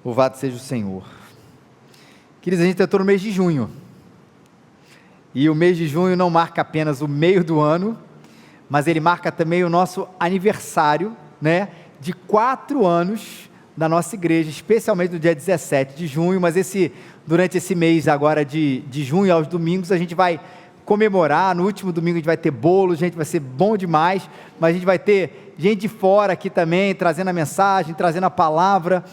Louvado seja o Senhor. Queridos, a gente entrou no mês de junho, e o mês de junho não marca apenas o meio do ano, mas ele marca também o nosso aniversário, de 4 anos da nossa igreja, especialmente no dia 17 de junho, mas durante esse mês agora de junho, aos domingos, a gente vai comemorar. No último domingo a gente vai ter bolo, gente, vai ser bom demais, mas a gente vai ter gente de fora aqui também, trazendo a mensagem, trazendo a palavra,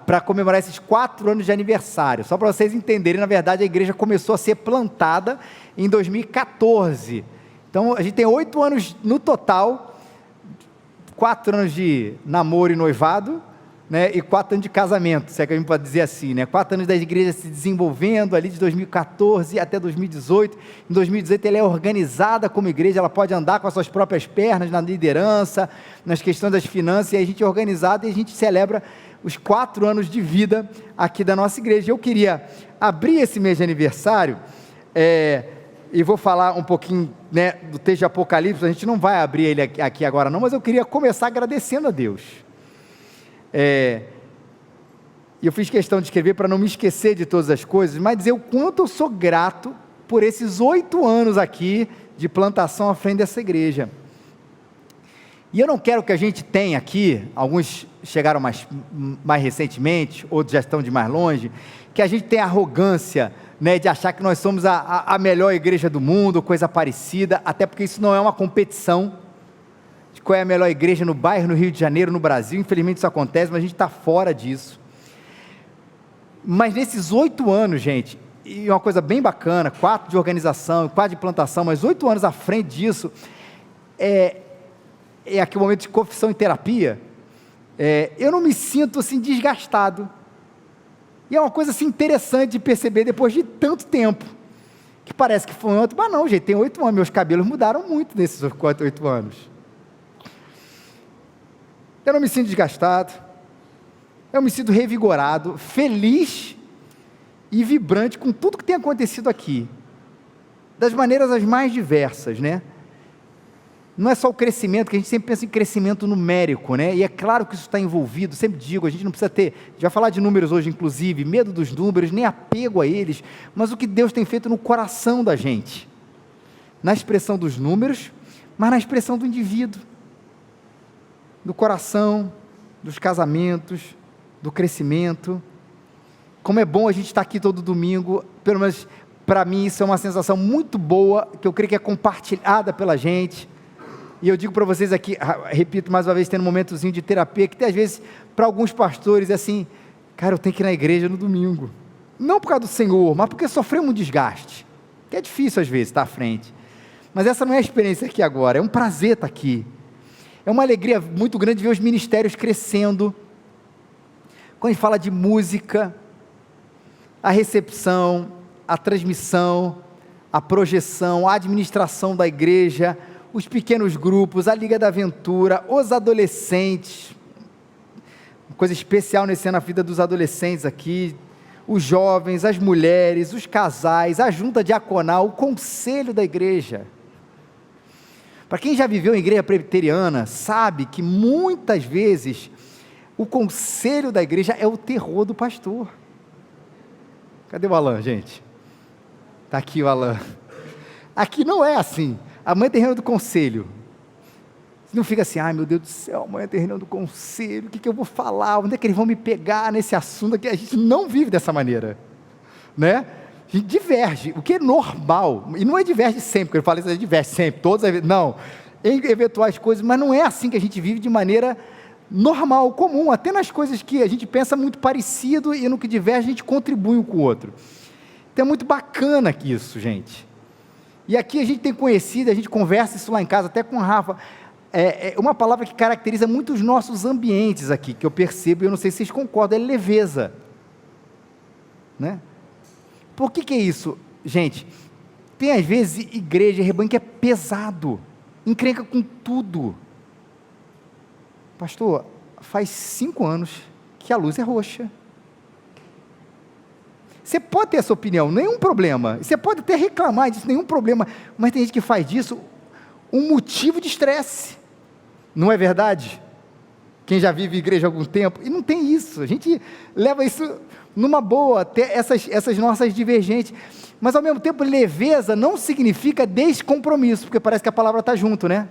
para comemorar esses 4 anos de aniversário. Só para vocês entenderem, na verdade a igreja começou a ser plantada em 2014, então a gente tem 8 anos no total, 4 anos de namoro e noivado, e 4 anos de casamento, se é que a gente pode dizer assim, 4 anos da igreja se desenvolvendo ali de 2014 até 2018, em 2018 ela é organizada como igreja, ela pode andar com as suas próprias pernas na liderança, nas questões das finanças, e a gente é organizado e a gente celebra os 4 anos de vida aqui da nossa igreja. Eu queria abrir esse mês de aniversário, e vou falar um pouquinho do texto de Apocalipse. A gente não vai abrir ele aqui agora não, mas eu queria começar agradecendo a Deus. Eu fiz questão de escrever para não me esquecer de todas as coisas, mas dizer o quanto eu sou grato por esses 8 anos aqui de plantação à frente dessa igreja. E eu não quero que a gente tenha aqui, alguns chegaram mais recentemente, outros já estão de mais longe, que a gente tenha arrogância, de achar que nós somos a melhor igreja do mundo, coisa parecida, até porque isso não é uma competição, de qual é a melhor igreja no bairro, no Rio de Janeiro, no Brasil. Infelizmente isso acontece, mas a gente está fora disso. Mas nesses 8 anos, gente, e uma coisa bem bacana, 4 de organização, 4 de plantação, mas 8 anos à frente disso, é aquele momento de confissão e terapia, eu não me sinto assim desgastado, e é uma coisa assim interessante de perceber depois de tanto tempo, que parece que foi ontem, mas não, gente, tem 8 anos, meus cabelos mudaram muito nesses 8 anos, eu não me sinto desgastado, eu me sinto revigorado, feliz e vibrante com tudo que tem acontecido aqui, das maneiras as mais diversas, não é só o crescimento, que a gente sempre pensa em crescimento numérico, e é claro que isso está envolvido, sempre digo, a gente não precisa ter, a gente vai falar de números hoje inclusive, medo dos números, nem apego a eles, mas o que Deus tem feito no coração da gente, na expressão dos números, mas na expressão do indivíduo, do coração, dos casamentos, do crescimento. Como é bom a gente estar aqui todo domingo, pelo menos para mim isso é uma sensação muito boa, que eu creio que é compartilhada pela gente, e eu digo para vocês aqui, repito mais uma vez, tendo um momentozinho de terapia, que às vezes, para alguns pastores, é assim, cara, eu tenho que ir na igreja no domingo, não por causa do Senhor, mas porque sofremos um desgaste, que é difícil às vezes estar à frente, mas essa não é a experiência aqui agora, é um prazer estar aqui, é uma alegria muito grande ver os ministérios crescendo, quando a gente fala de música, a recepção, a transmissão, a projeção, a administração da igreja, os pequenos grupos, a Liga da Aventura, os adolescentes, uma coisa especial nesse ano na vida dos adolescentes aqui, os jovens, as mulheres, os casais, a junta diaconal, o conselho da igreja. Para quem já viveu em igreja presbiteriana, sabe que muitas vezes o conselho da igreja é o terror do pastor. Cadê o Alan, gente? Está aqui o Alan. Aqui não é assim. Amanhã tem reunião do conselho. Você não fica assim, ai meu Deus do céu, amanhã tem reunião do conselho, o que eu vou falar? Onde é que eles vão me pegar nesse assunto aqui? A gente não vive dessa maneira, A gente diverge, o que é normal, e não é diverge sempre, porque eu falo isso, é diverge sempre, não, em eventuais coisas, mas não é assim que a gente vive de maneira normal, comum, até nas coisas que a gente pensa muito parecido, e no que diverge a gente contribui um com o outro. Então é muito bacana isso, gente. E aqui a gente tem conhecido, a gente conversa isso lá em casa, até com o Rafa, uma palavra que caracteriza muito os nossos ambientes aqui, que eu percebo, e eu não sei se vocês concordam, é leveza, Por que é isso, gente? Tem às vezes igreja, rebanho que é pesado, encrenca com tudo. Pastor, faz 5 anos que a luz é roxa. Você pode ter essa opinião, nenhum problema, você pode até reclamar disso, nenhum problema, mas tem gente que faz disso um motivo de estresse, não é verdade? quem já vive igreja há algum tempo, e não tem isso, a gente leva isso numa boa, até essas nossas divergentes, mas ao mesmo tempo leveza não significa descompromisso, porque parece que a palavra está junto, né?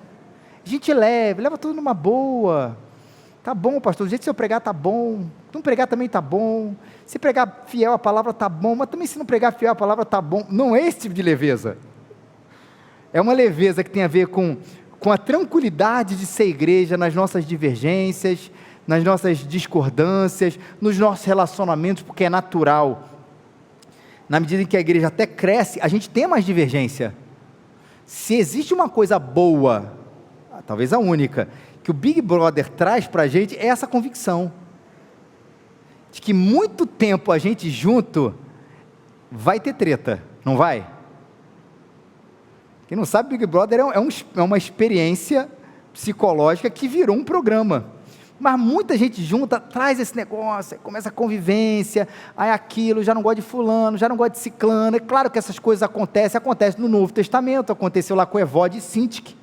A gente leva tudo numa boa, tá bom pastor, do jeito que eu pregar tá bom, não pregar também tá bom, se pregar fiel à palavra tá bom, mas também se não pregar fiel à palavra tá bom, não é esse tipo de leveza, é uma leveza que tem a ver com a tranquilidade de ser igreja nas nossas divergências, nas nossas discordâncias, nos nossos relacionamentos, porque é natural, na medida em que a igreja até cresce, a gente tem mais divergência. Se existe uma coisa boa, talvez a única, que o Big Brother traz para a gente, é essa convicção, de que muito tempo a gente junto, vai ter treta, não vai? Quem não sabe, Big Brother é uma experiência psicológica que virou um programa, mas muita gente junta, traz esse negócio, começa a convivência, aí aquilo, já não gosta de fulano, já não gosta de ciclano, é claro que essas coisas acontecem no Novo Testamento, aconteceu lá com Evode e Sintique,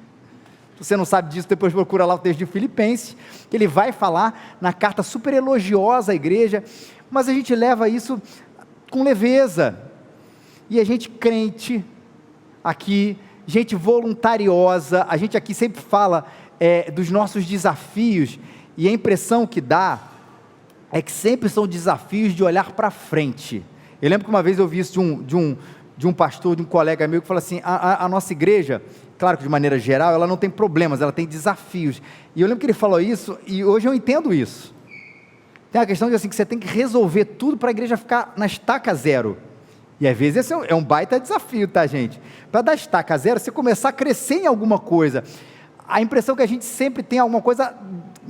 se você não sabe disso, depois procura lá o texto de Filipenses, que ele vai falar na carta super elogiosa à igreja, mas a gente leva isso com leveza, e a gente crente, aqui, gente voluntariosa, a gente aqui sempre fala dos nossos desafios, e a impressão que dá, é que sempre são desafios de olhar para frente. Eu lembro que uma vez eu vi isso de um pastor, de um colega meu, que falou assim, a nossa igreja, claro que de maneira geral, ela não tem problemas, ela tem desafios, e eu lembro que ele falou isso, e hoje eu entendo isso, tem a questão de assim, que você tem que resolver tudo para a igreja ficar na estaca zero, e às vezes esse é um baita desafio, tá gente? Para dar estaca zero, você começar a crescer em alguma coisa, a impressão que a gente sempre tem alguma coisa,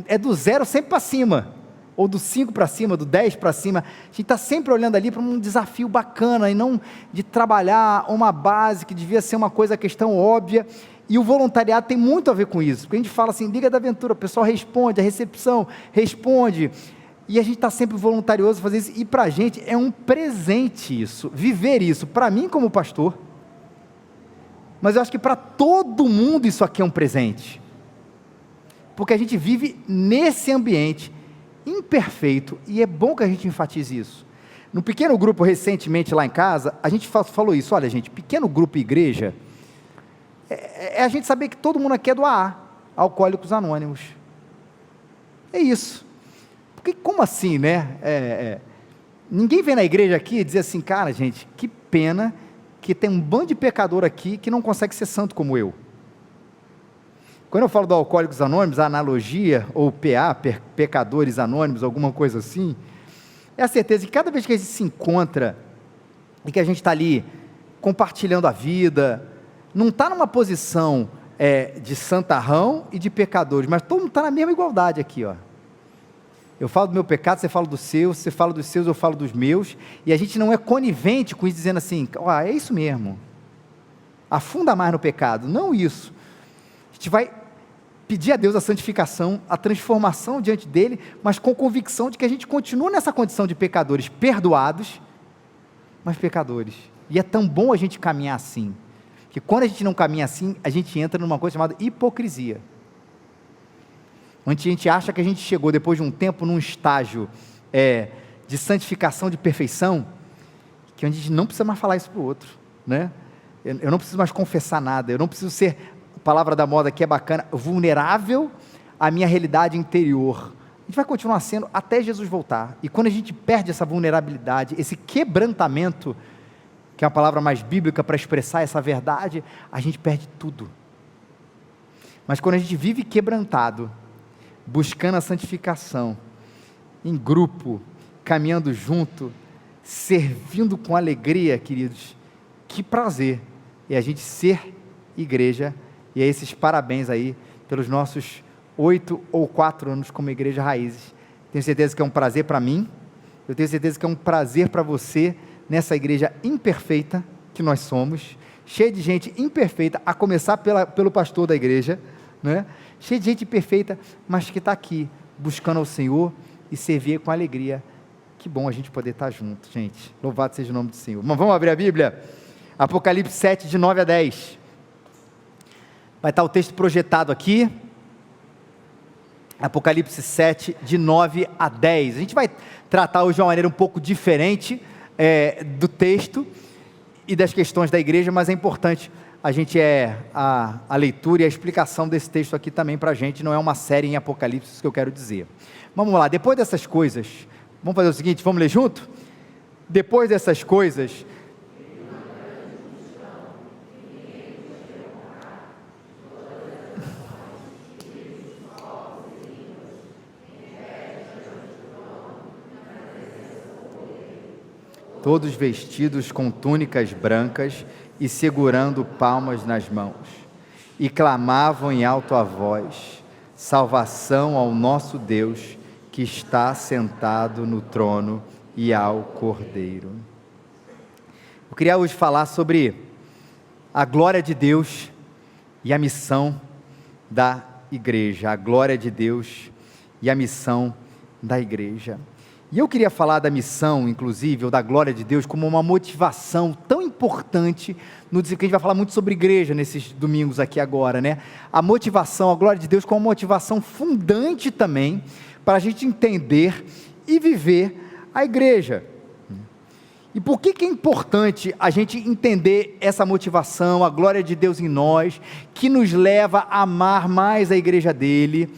é do 0 sempre para cima, ou do 5 para cima, do 10 para cima, a gente está sempre olhando ali para um desafio bacana, e não de trabalhar uma base que devia ser uma coisa, questão óbvia, e o voluntariado tem muito a ver com isso, porque a gente fala assim, Liga da Aventura, o pessoal responde, a recepção responde, e a gente está sempre voluntarioso fazer isso, e para a gente é um presente isso, viver isso, para mim como pastor, mas eu acho que para todo mundo isso aqui é um presente, porque a gente vive nesse ambiente imperfeito, e é bom que a gente enfatize isso. No pequeno grupo recentemente lá em casa, a gente falou isso, olha gente, pequeno grupo e igreja, é a gente saber que todo mundo aqui é do AA, Alcoólicos Anônimos, é isso, porque como assim, né, ninguém vem na igreja aqui e diz assim, cara gente, que pena que tem um bando de pecador aqui que não consegue ser santo como eu. Quando eu falo do Alcoólicos Anônimos, a analogia, ou PA, Pecadores Anônimos, alguma coisa assim, é a certeza que cada vez que a gente se encontra, e que a gente está ali, compartilhando a vida, não está numa posição de santarrão e de pecadores, mas todo mundo está na mesma igualdade aqui, ó. Eu falo do meu pecado, você fala do seu, você fala dos seus, eu falo dos meus, e a gente não é conivente com isso, dizendo assim, é isso mesmo, afunda mais no pecado, não isso, a gente vai pedir a Deus a santificação, a transformação diante dele, mas com convicção de que a gente continua nessa condição de pecadores perdoados, mas pecadores, e é tão bom a gente caminhar assim, que quando a gente não caminha assim, a gente entra numa coisa chamada hipocrisia, onde a gente acha que a gente chegou depois de um tempo num estágio de santificação, de perfeição, que a gente não precisa mais falar isso para o outro, né? Eu não preciso mais confessar nada, eu não preciso ser, a palavra da moda aqui é bacana, vulnerável à minha realidade interior. A gente vai continuar sendo até Jesus voltar, e quando a gente perde essa vulnerabilidade, esse quebrantamento, que é uma palavra mais bíblica para expressar essa verdade, a gente perde tudo. Mas quando a gente vive quebrantado, buscando a santificação, em grupo, caminhando junto, servindo com alegria, queridos, que prazer é a gente ser igreja, e é esses parabéns aí, pelos nossos 8 ou 4 anos como Igreja Raízes, tenho certeza que é um prazer para mim, eu tenho certeza que é um prazer para você, nessa igreja imperfeita, que nós somos, cheia de gente imperfeita, a começar pelo pastor da igreja, né? Cheio de gente perfeita, mas que está aqui, buscando ao Senhor, e servir com alegria. Que bom a gente poder estar junto, gente, louvado seja o nome do Senhor. Mas vamos abrir a Bíblia, Apocalipse 7, de 9 a 10, vai estar o texto projetado aqui, Apocalipse 7, de 9 a 10. A gente vai tratar hoje de uma maneira um pouco diferente do texto e das questões da igreja, mas é importante a gente a leitura e a explicação desse texto aqui também para a gente. Não é uma série em Apocalipse, isso que eu quero dizer. Vamos lá, depois dessas coisas, vamos fazer o seguinte, vamos ler junto? Depois dessas coisas, todos vestidos com túnicas brancas e segurando palmas nas mãos, e clamavam em alta voz: salvação ao nosso Deus, que está sentado no trono, e ao Cordeiro. Eu queria hoje falar sobre a glória de Deus e a missão da igreja, a glória de Deus e a missão da igreja. E eu queria falar da missão, inclusive, ou da glória de Deus, como uma motivação tão importante, no que a gente vai falar muito sobre igreja nesses domingos aqui agora, né? A motivação, a glória de Deus como uma motivação fundante também, para a gente entender e viver a igreja. E por que é importante a gente entender essa motivação, a glória de Deus em nós, que nos leva a amar mais a igreja dele,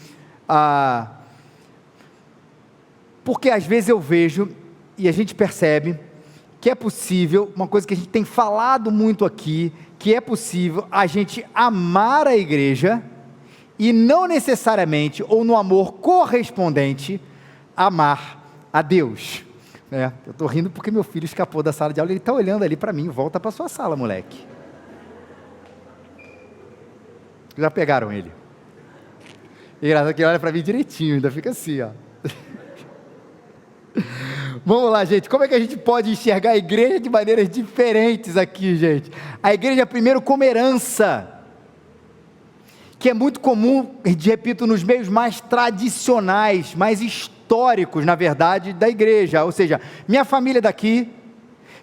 porque às vezes eu vejo e a gente percebe que é possível, uma coisa que a gente tem falado muito aqui, que é possível a gente amar a igreja e não necessariamente, ou no amor correspondente, amar a Deus. Eu estou rindo porque meu filho escapou da sala de aula, ele está olhando ali para mim: volta para sua sala, moleque. Já pegaram ele? E engraçado que ele olha para mim direitinho, ainda fica assim, ó. Vamos lá, gente, como é que a gente pode enxergar a igreja de maneiras diferentes aqui, gente? A igreja, primeiro, como herança, que é muito comum, repito, nos meios mais tradicionais, mais históricos, na verdade, da igreja. Ou seja, minha família é daqui,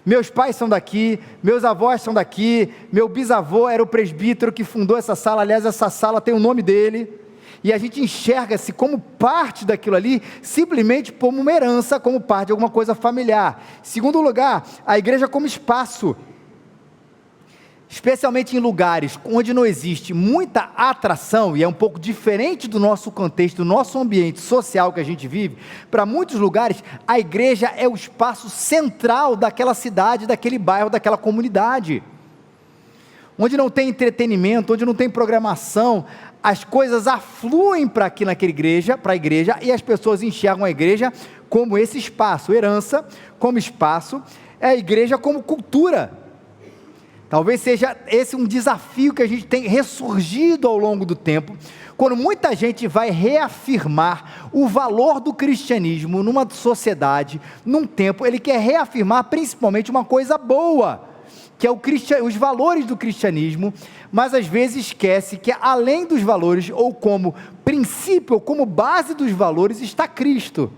meus pais são daqui, meus avós são daqui, meu bisavô era o presbítero que fundou essa sala, aliás, essa sala tem o nome dele. E a gente enxerga-se como parte daquilo ali, simplesmente como uma herança, como parte de alguma coisa familiar. Segundo lugar, a igreja como espaço, especialmente em lugares onde não existe muita atração, e é um pouco diferente do nosso contexto, do nosso ambiente social que a gente vive. Para muitos lugares, a igreja é o espaço central daquela cidade, daquele bairro, daquela comunidade. Onde não tem entretenimento, onde não tem programação, as coisas afluem para a igreja, e as pessoas enxergam a igreja como esse espaço, herança como espaço, a igreja como cultura. Talvez seja esse um desafio que a gente tem ressurgido ao longo do tempo, quando muita gente vai reafirmar o valor do cristianismo numa sociedade, num tempo. Ele quer reafirmar principalmente uma coisa boa, que é os valores do cristianismo, mas às vezes esquece que além dos valores, ou como princípio, ou como base dos valores, está Cristo.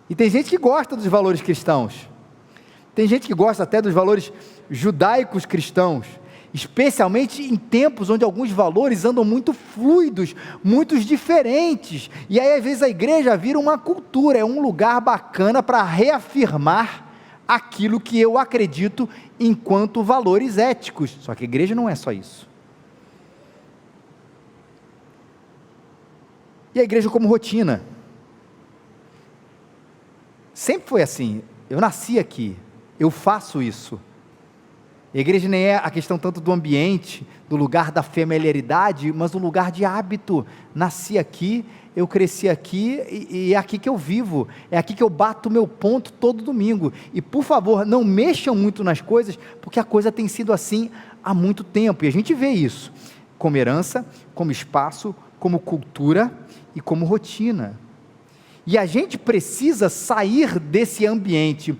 E tem gente que gosta dos valores cristãos, tem gente que gosta até dos valores judaicos cristãos, especialmente em tempos onde alguns valores andam muito fluidos, muito diferentes, e aí às vezes a igreja vira uma cultura, é um lugar bacana para reafirmar aquilo que eu acredito enquanto valores éticos. Só que a igreja não é só isso. E a igreja como rotina, sempre foi assim. Eu nasci aqui, eu faço isso. A igreja nem é a questão tanto do ambiente, do lugar da familiaridade, mas do lugar de hábito. Nasci aqui, eu cresci aqui, e é aqui que eu vivo, é aqui que eu bato o meu ponto todo domingo. E por favor, não mexam muito nas coisas, porque a coisa tem sido assim há muito tempo, e a gente vê isso, como herança, como espaço, como cultura e como rotina. E a gente precisa sair desse ambiente,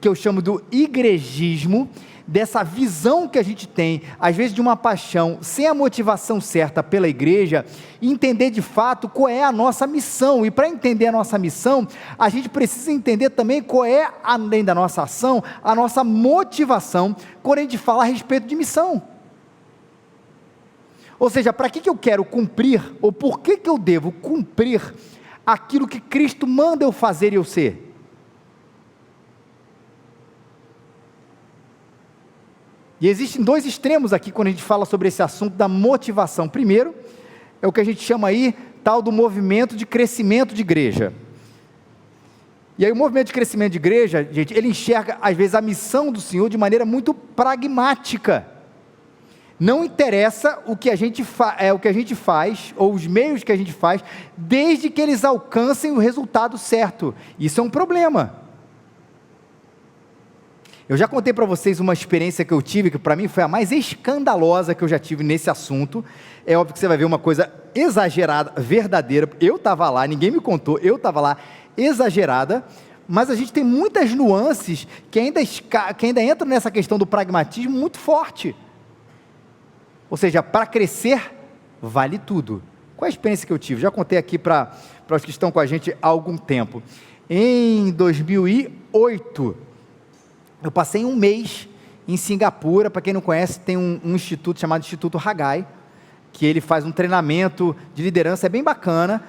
que eu chamo do igrejismo, dessa visão que a gente tem, às vezes de uma paixão, sem a motivação certa pela igreja, e entender de fato qual é a nossa missão. E para entender a nossa missão, a gente precisa entender também qual é, além da nossa ação, a nossa motivação, quando a gente fala a respeito de missão. Ou seja, para que eu quero cumprir, ou por que eu devo cumprir aquilo que Cristo manda eu fazer e eu ser? E existem dois extremos aqui quando a gente fala sobre esse assunto da motivação. Primeiro, é o que a gente chama aí, tal do movimento de crescimento de igreja. E aí o movimento de crescimento de igreja, gente, ele enxerga às vezes a missão do Senhor de maneira muito pragmática. Não interessa o que a gente faz, ou os meios que a gente faz, desde que eles alcancem o resultado certo. Isso é um problema. Eu já contei para vocês uma experiência que eu tive, que para mim foi a mais escandalosa que eu já tive nesse assunto. É óbvio que você vai ver uma coisa exagerada, verdadeira. Eu estava lá, ninguém me contou, eu estava lá, exagerada. Mas a gente tem muitas nuances que ainda entram nessa questão do pragmatismo muito forte. Ou seja, para crescer, vale tudo. Qual é a experiência que eu tive? Já contei aqui para os que estão com a gente há algum tempo. Em 2008, eu passei um mês em Singapura. Para quem não conhece, tem um instituto chamado Instituto Hagai, que ele faz um treinamento de liderança, é bem bacana.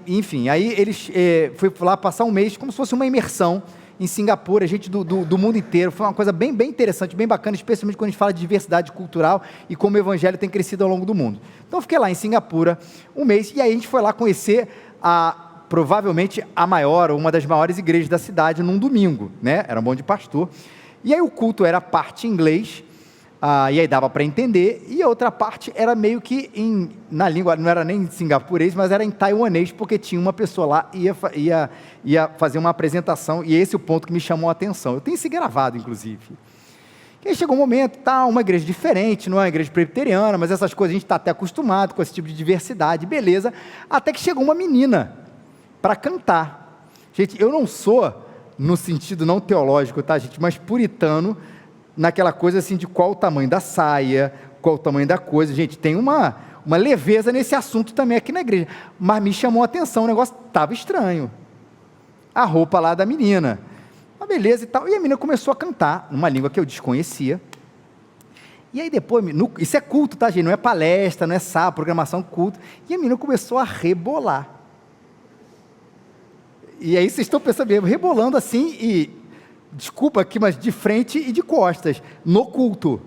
Enfim, aí eles foi lá passar um mês, como se fosse uma imersão em Singapura, gente do mundo inteiro. Foi uma coisa bem interessante, bem bacana, especialmente quando a gente fala de diversidade cultural e como o evangelho tem crescido ao longo do mundo. Então eu fiquei lá em Singapura um mês, e aí a gente foi lá conhecer provavelmente a maior, ou uma das maiores igrejas da cidade, num domingo, né? Era um monte de pastor. E aí o culto era parte em inglês, e aí dava para entender, e a outra parte era meio que na língua, não era nem em singapurês, mas era em taiwanês, porque tinha uma pessoa lá, ia fazer uma apresentação, e esse é o ponto que me chamou a atenção. Eu tenho isso gravado, inclusive. E aí chegou um momento, uma igreja diferente, não é uma igreja presbiteriana, mas essas coisas a gente está até acostumado com esse tipo de diversidade, beleza, até que chegou uma menina para cantar. Gente, eu não sou, no sentido não teológico, tá, gente, mas puritano, naquela coisa assim de qual o tamanho da saia, qual o tamanho da coisa. Gente, tem uma leveza nesse assunto também aqui na igreja, mas me chamou a atenção, o negócio estava estranho, a roupa lá da menina, uma beleza e tal, e a menina começou a cantar, numa língua que eu desconhecia, e aí depois, isso é culto, tá, gente, não é palestra, não é programação, culto, e a menina começou a rebolar, e aí vocês estão pensando mesmo, rebolando assim, e desculpa aqui, mas de frente e de costas, no culto,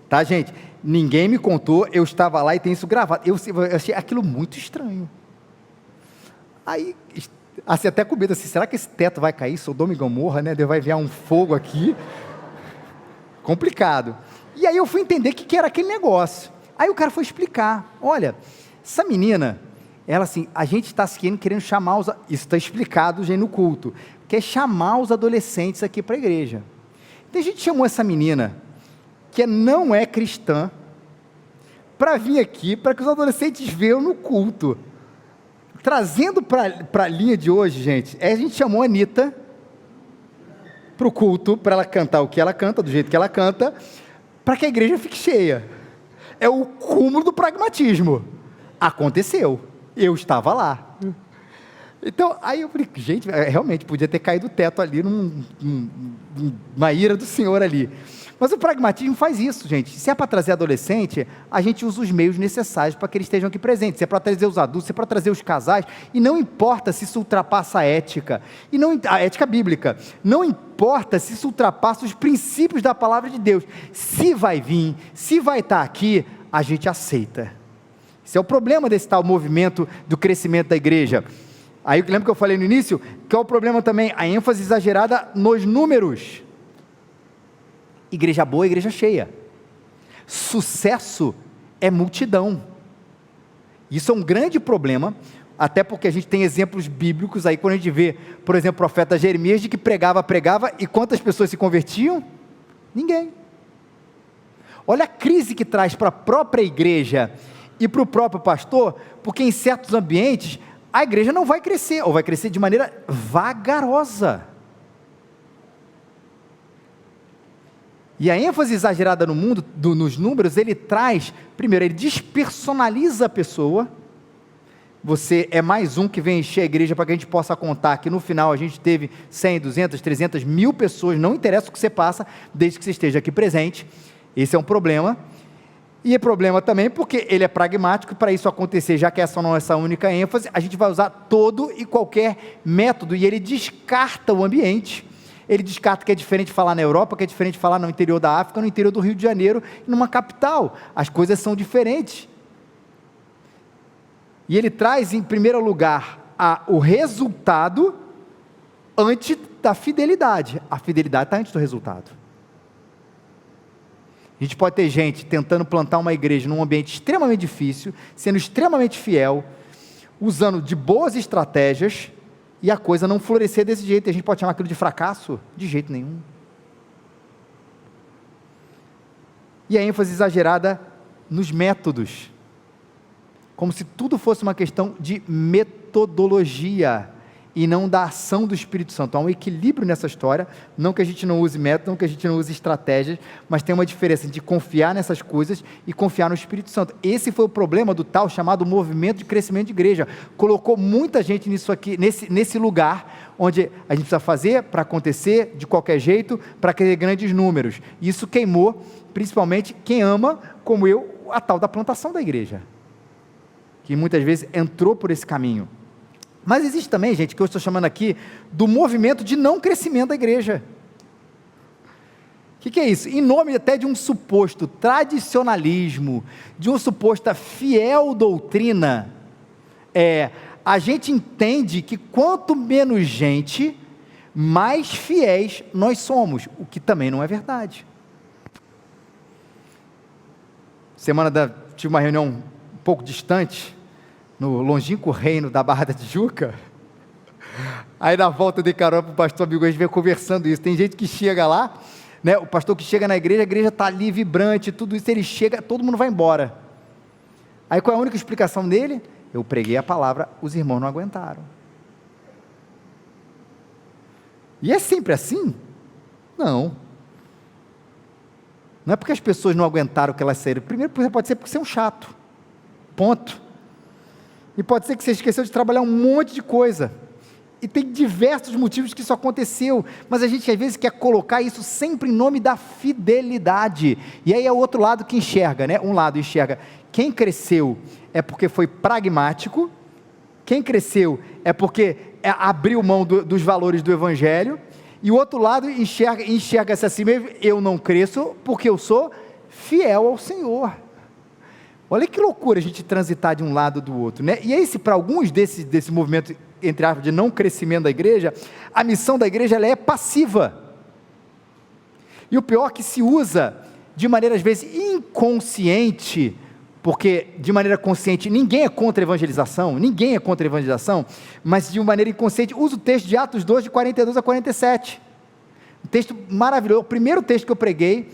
tá, gente? Ninguém me contou, eu estava lá e tem isso gravado. Eu achei aquilo muito estranho. Aí, assim, até com medo, assim, será que esse teto vai cair? Sodoma e Gomorra, né? Vai enviar um fogo aqui. Complicado. E aí eu fui entender o que era aquele negócio. Aí o cara foi explicar, olha, essa menina, ela assim, a gente está querendo chamar isso está explicado já no culto, quer chamar os adolescentes aqui para a igreja. Então a gente chamou essa menina, que não é cristã, para vir aqui, para que os adolescentes vejam no culto. Trazendo para a linha de hoje, gente, a gente chamou a Anitta para o culto, para ela cantar o que ela canta, do jeito que ela canta, para que a igreja fique cheia. É o cúmulo do pragmatismo. Aconteceu. Eu estava lá. Então, aí eu falei, gente, realmente podia ter caído o teto ali, numa ira do Senhor ali. Mas o pragmatismo faz isso, gente. Se é para trazer adolescente, a gente usa os meios necessários para que eles estejam aqui presentes. Se é para trazer os adultos, se é para trazer os casais, e não importa se isso ultrapassa a ética, a ética bíblica, não importa se isso ultrapassa os princípios da palavra de Deus. Se vai vir, se vai estar aqui, a gente aceita. Esse é o problema desse tal movimento do crescimento da igreja. Aí lembra que eu falei no início, que é o problema também, a ênfase exagerada nos números. Igreja boa, igreja cheia. Sucesso é multidão. Isso é um grande problema, até porque a gente tem exemplos bíblicos aí, quando a gente vê, por exemplo, o profeta Jeremias, de que pregava, e quantas pessoas se convertiam? Ninguém. Olha a crise que traz para a própria igreja e para o próprio pastor, porque em certos ambientes, a igreja não vai crescer, ou vai crescer de maneira vagarosa. E a ênfase exagerada no mundo, nos números, ele traz, primeiro, ele despersonaliza a pessoa. Você é mais um que vem encher a igreja para que a gente possa contar que no final a gente teve 100, 200, 300, 1000 pessoas, não interessa o que você passa, desde que você esteja aqui presente. Esse é um problema. E é problema também porque ele é pragmático, e para isso acontecer, já que essa não é essa única ênfase, a gente vai usar todo e qualquer método, e ele descarta o ambiente. Ele descarta que é diferente falar na Europa, que é diferente falar no interior da África, no interior do Rio de Janeiro, numa capital. As coisas são diferentes. E ele traz, em primeiro lugar, o resultado antes da fidelidade. A fidelidade está antes do resultado. A gente pode ter gente tentando plantar uma igreja num ambiente extremamente difícil, sendo extremamente fiel, usando de boas estratégias, e a coisa não florescer desse jeito. A gente pode chamar aquilo de fracasso? De jeito nenhum. E a ênfase exagerada nos métodos, como se tudo fosse uma questão de metodologia, e não da ação do Espírito Santo. Há um equilíbrio nessa história, não que a gente não use método, não que a gente não use estratégias, mas tem uma diferença de confiar nessas coisas e confiar no Espírito Santo. Esse foi o problema do tal chamado movimento de crescimento de igreja, colocou muita gente nisso aqui, nesse lugar, onde a gente precisa fazer para acontecer de qualquer jeito, para querer grandes números. Isso queimou, principalmente quem ama, como eu, a tal da plantação da igreja, que muitas vezes entrou por esse caminho. Mas existe também, gente, que eu estou chamando aqui, do movimento de não crescimento da igreja. O que é isso? Em nome até de um suposto tradicionalismo, de uma suposta fiel doutrina, a gente entende que quanto menos gente, mais fiéis nós somos, o que também não é verdade. Tive uma reunião um pouco distante, no longínquo reino da Barra da Tijuca. Aí na volta de carona para o pastor amigo, a gente veio conversando isso. Tem gente que chega lá, né, o pastor que chega na igreja, a igreja está ali vibrante, tudo isso, ele chega, todo mundo vai embora. Aí qual é a única explicação dele? Eu preguei a palavra, os irmãos não aguentaram. E é sempre assim? Não. Não é porque as pessoas não aguentaram que elas saíram. Primeiro, pode ser porque você é um chato. Ponto. E pode ser que você esqueceu de trabalhar um monte de coisa, e tem diversos motivos que isso aconteceu, mas a gente às vezes quer colocar isso sempre em nome da fidelidade, e aí é o outro lado que enxerga, né? Um lado enxerga, quem cresceu é porque foi pragmático, quem cresceu é porque abriu mão dos valores do Evangelho, e o outro lado enxerga-se assim mesmo, eu não cresço porque eu sou fiel ao Senhor. Olha que loucura a gente transitar de um lado do outro, né? E aí, para alguns desse movimento, entre aspas, de não crescimento da igreja, a missão da igreja ela é passiva. E o pior é que se usa de maneira, às vezes, inconsciente, porque de maneira consciente, ninguém é contra a evangelização, mas de maneira inconsciente, usa o texto de Atos 2, de 42 a 47. Um texto maravilhoso, o primeiro texto que eu preguei,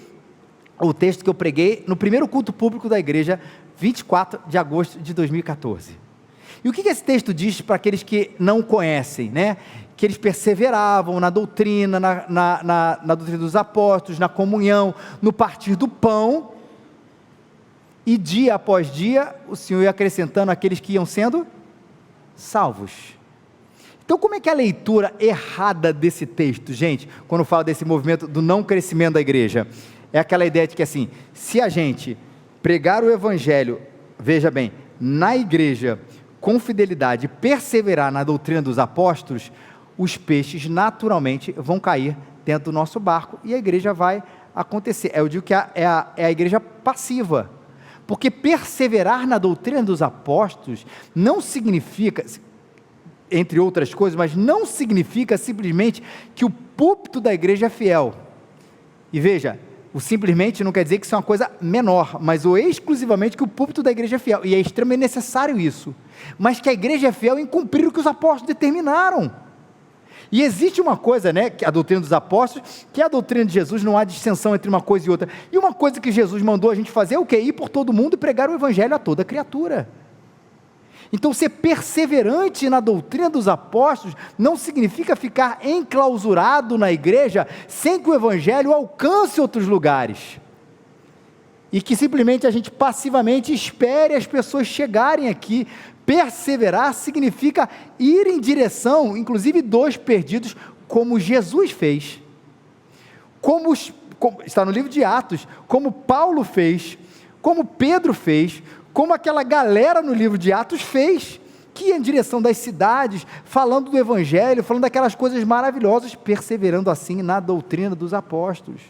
no primeiro culto público da igreja, 24 de agosto de 2014. E o que esse texto diz para aqueles que não conhecem, né? Que eles perseveravam na doutrina, na doutrina dos apóstolos, na comunhão, no partir do pão, e dia após dia, o Senhor ia acrescentando aqueles que iam sendo salvos. Então, como é que é a leitura errada desse texto, gente, quando fala desse movimento do não crescimento da igreja? É aquela ideia de que assim, se a gente pregar o Evangelho, veja bem, na igreja, com fidelidade, perseverar na doutrina dos apóstolos, os peixes naturalmente vão cair dentro do nosso barco, e a igreja vai acontecer. Eu digo que é a igreja passiva, porque perseverar na doutrina dos apóstolos não significa, entre outras coisas, mas não significa simplesmente que o púlpito da igreja é fiel. E veja, o simplesmente não quer dizer que isso é uma coisa menor, mas o exclusivamente que o púlpito da igreja é fiel, e é extremamente necessário isso, mas que a igreja é fiel em cumprir o que os apóstolos determinaram. E existe uma coisa, né, que a doutrina dos apóstolos, que é a doutrina de Jesus, não há distinção entre uma coisa e outra, e uma coisa que Jesus mandou a gente fazer é o quê? Ir por todo mundo e pregar o Evangelho a toda criatura. Então, ser perseverante na doutrina dos apóstolos não significa ficar enclausurado na igreja sem que o Evangelho alcance outros lugares, e que simplesmente a gente passivamente espere as pessoas chegarem aqui. Perseverar significa ir em direção, inclusive dos perdidos, como Jesus fez, como está no livro de Atos, como Paulo fez, como Pedro fez, como aquela galera no livro de Atos fez, que ia em direção das cidades, falando do Evangelho, falando daquelas coisas maravilhosas, perseverando assim na doutrina dos apóstolos.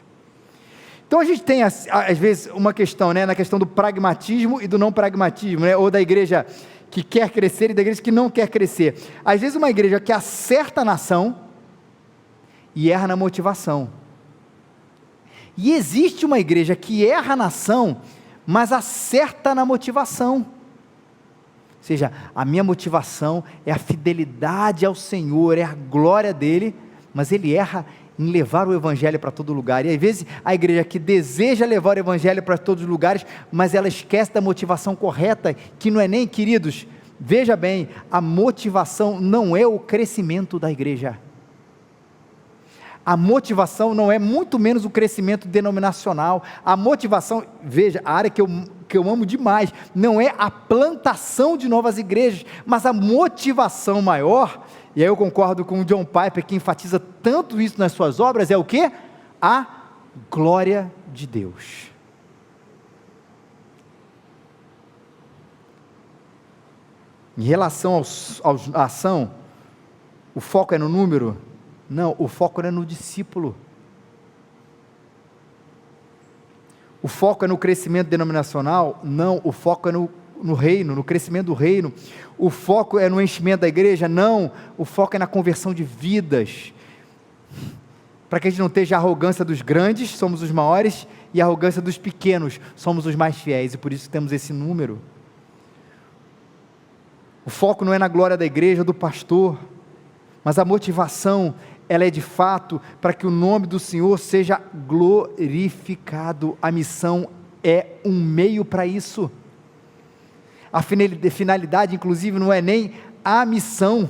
Então a gente tem às vezes uma questão, na questão do pragmatismo e do não pragmatismo, ou da igreja que quer crescer e da igreja que não quer crescer. Às vezes uma igreja que acerta a nação e erra na motivação. E existe uma igreja que erra a nação, mas acerta na motivação. Ou seja, a minha motivação é a fidelidade ao Senhor, é a glória dele, mas ele erra em levar o Evangelho para todo lugar. E às vezes a igreja que deseja levar o Evangelho para todos os lugares, mas ela esquece da motivação correta, que não é nem, queridos, veja bem, a motivação não é o crescimento da igreja. A motivação não é muito menos o crescimento denominacional. A motivação, veja, a área que eu amo demais, não é a plantação de novas igrejas, mas a motivação maior, e aí eu concordo com o John Piper, que enfatiza tanto isso nas suas obras, é o quê? A glória de Deus. Em relação à ação, o foco é no número? Não, o foco é no discípulo. O foco é no crescimento denominacional? Não, o foco é no reino, no crescimento do reino. O foco é no enchimento da igreja? Não, o foco é na conversão de vidas. Para que a gente não esteja a arrogância dos grandes, somos os maiores, e a arrogância dos pequenos, somos os mais fiéis, e por isso temos esse número. O foco não é na glória da igreja, do pastor, mas a motivação, ela é de fato para que o nome do Senhor seja glorificado. A missão é um meio para isso. A finalidade, inclusive, não é nem a missão.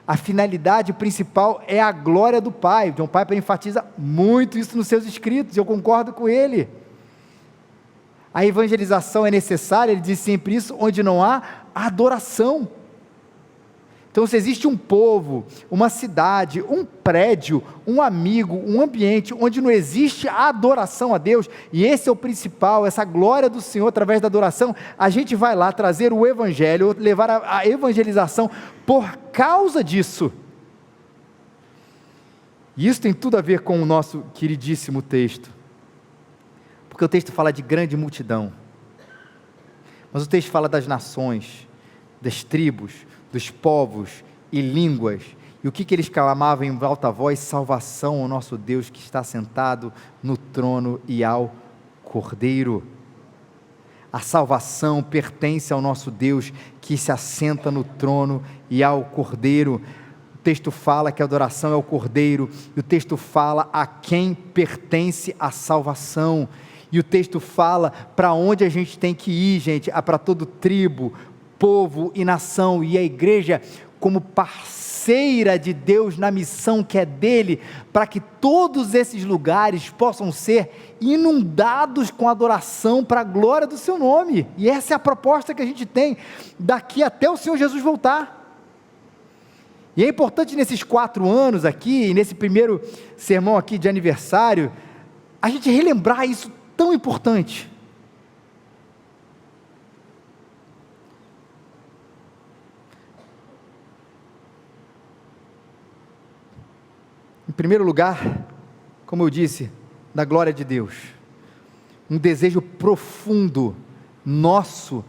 A finalidade principal é a glória do Pai. John Piper enfatiza muito isso nos seus escritos, eu concordo com ele. A evangelização é necessária, ele diz sempre isso, onde não há adoração. Então, se existe um povo, uma cidade, um prédio, um amigo, um ambiente onde não existe a adoração a Deus, e esse é o principal, essa glória do Senhor através da adoração, a gente vai lá trazer o Evangelho, levar a evangelização por causa disso. E isso tem tudo a ver com o nosso queridíssimo texto, porque o texto fala de grande multidão, mas o texto fala das nações, das tribos, dos povos e línguas, e o que eles clamavam em alta voz? Salvação ao nosso Deus que está sentado no trono e ao Cordeiro. A salvação pertence ao nosso Deus que se assenta no trono e ao Cordeiro. O texto fala que a adoração é ao Cordeiro, e o texto fala a quem pertence a salvação, e o texto fala para onde a gente tem que ir, gente, para todo tribo, povo e nação, e a igreja como parceira de Deus na missão que é dele, para que todos esses lugares possam ser inundados com adoração para a glória do seu nome. E essa é a proposta que a gente tem daqui até o Senhor Jesus voltar. E é importante nesses 4 anos aqui, nesse primeiro sermão aqui de aniversário, a gente relembrar isso tão importante. Em primeiro lugar, como eu disse, da glória de Deus, um desejo profundo, nosso,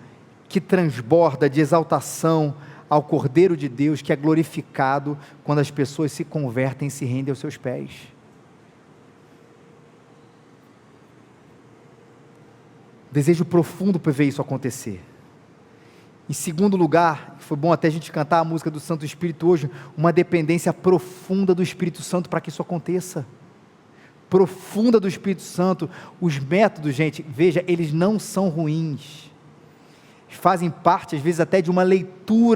que transborda de exaltação ao Cordeiro de Deus, que é glorificado quando as pessoas se convertem e se rendem aos seus pés. Desejo profundo para ver isso acontecer. Em segundo lugar, foi bom até a gente cantar a música do Santo Espírito hoje, uma dependência profunda do Espírito Santo para que isso aconteça. Profunda do Espírito Santo. Os métodos, gente, veja, eles não são ruins. fazem parte, às vezes, até de uma leitura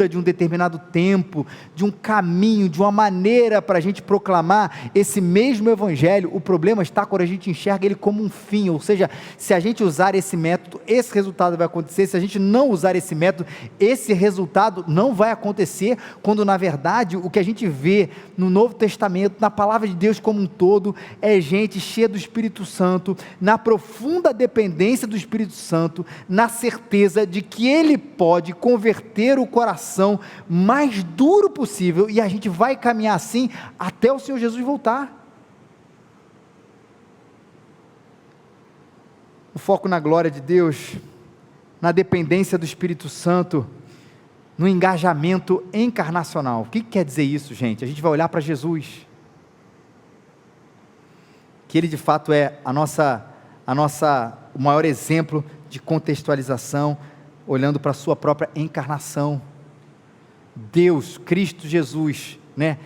de um determinado tempo, de um caminho, de uma maneira para a gente proclamar esse mesmo evangelho. O problema está quando a gente enxerga ele como um fim, ou seja, se a gente usar esse método, esse resultado vai acontecer. Se a gente não usar esse método, esse resultado não vai acontecer, quando na verdade o que a gente vê no Novo Testamento, na palavra de Deus como um todo, é gente cheia do Espírito Santo, na profunda dependência do Espírito Santo, na certeza de que Ele pode converter o coração mais duro possível, e a gente vai caminhar assim até o Senhor Jesus voltar. O foco na glória de Deus, na dependência do Espírito Santo, no engajamento encarnacional. O que quer dizer isso, gente? A gente vai olhar para Jesus, que Ele de fato é o maior exemplo de contextualização, olhando para a sua própria encarnação. Deus, Cristo Jesus,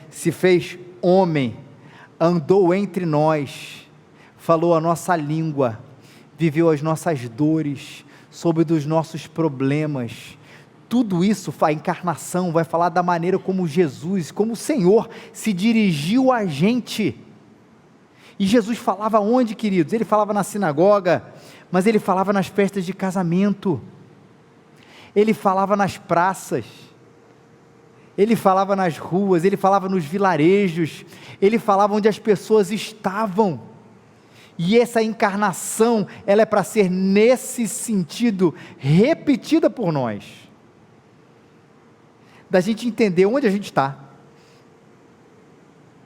se fez homem, andou entre nós, falou a nossa língua, viveu as nossas dores, soube dos nossos problemas. Tudo isso, a encarnação vai falar da maneira como Jesus, como o Senhor se dirigiu a gente. E Jesus falava onde, queridos? Ele falava na sinagoga, mas Ele falava nas festas de casamento, Ele falava nas praças, Ele falava nas ruas, Ele falava nos vilarejos, Ele falava onde as pessoas estavam. E essa encarnação, ela é para ser nesse sentido, repetida por nós, da gente entender onde a gente está,